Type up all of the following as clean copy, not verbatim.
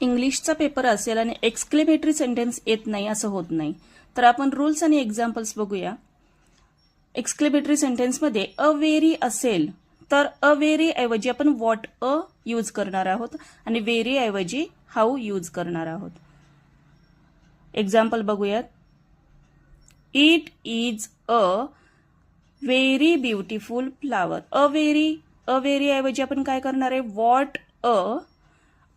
इंग्लिशचा पेपर असेल आणि एक्सक्लेमेटरी सेंटेन्स येत नाही असं होत नाही. तर आपण रूल्स आणि एक्झाम्पल्स बघूया. एक्सक्लेमेटरी सेंटेन्समध्ये अ व्हेरी असेल तर अ व्हेरी ऐवजी आपण व्हॉट अ यूज करणार आहोत आणि व्हेरी ऐवजी हाऊ यूज करणार आहोत. एक्झाम्पल बघूयात. It is a very beautiful flower. A very ऐवजी आपण काय करणार आहे? व्हॉट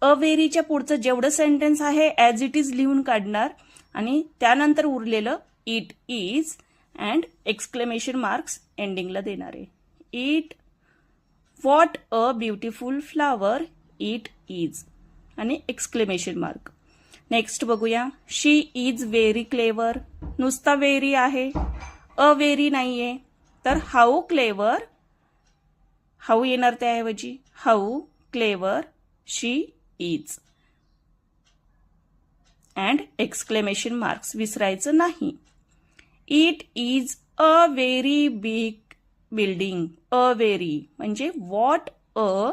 अ व्हेरीच्या पुढचं जेवढं सेंटेन्स आहे ॲज इट इज लिहून काढणार आणि त्यानंतर उरलेलं it is and exclamation marks एंडिंगला देणार आहे. It what a beautiful flower it is आणि एक्सक्लेमेशन मार्क. नेक्स्ट बघूया. She is very clever. नुसता व्हेरी आहे, अ व्हेरी नाहीये, तर हाऊ क्लेवर, हाऊ येणार त्याऐवजी. How clever she is and exclamation marks विसरायचं नाही. It is a very big building. A very म्हणजे what a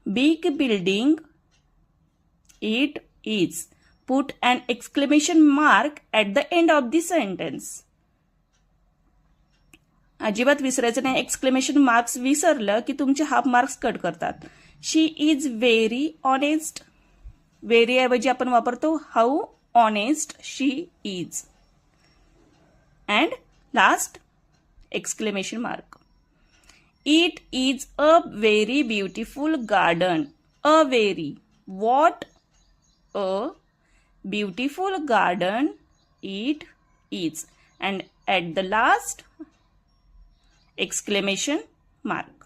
big building it is. Put an exclamation mark at the end of the sentence. अजिबात विसरायचं नाही. Exclamation marks विसरलं की तुमचे half marks cut करतात. शी is very honest. Very ऐवजी आपण वापरतो how honest she is. And last exclamation mark. It is a very beautiful garden. A very what a beautiful garden it is and at the last exclamation mark.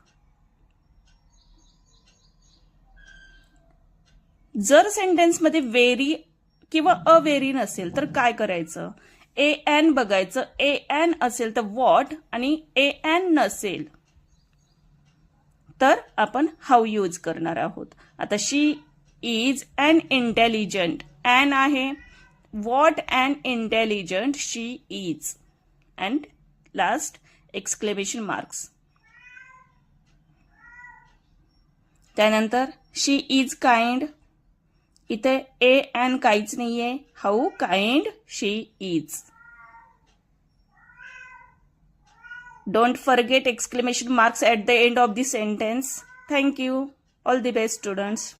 जर sentence मध्ये very किंवा a very नसेल तर काय करायचं? A N बघायचं. A N असेल तर व्हॉट आणि ए एन नसेल तर आपण हाऊ यूज करणार आहोत. आता शी इज अन इंटेलिजंट. अन आहे. What an intelligent she is and last exclamation marks. त्यानंतर शी इज काइंड. इथे ए अन काहीच नाहीये. How kind she is. Don't forget exclamation marks at the end of the sentence. Thank you. All the best, students.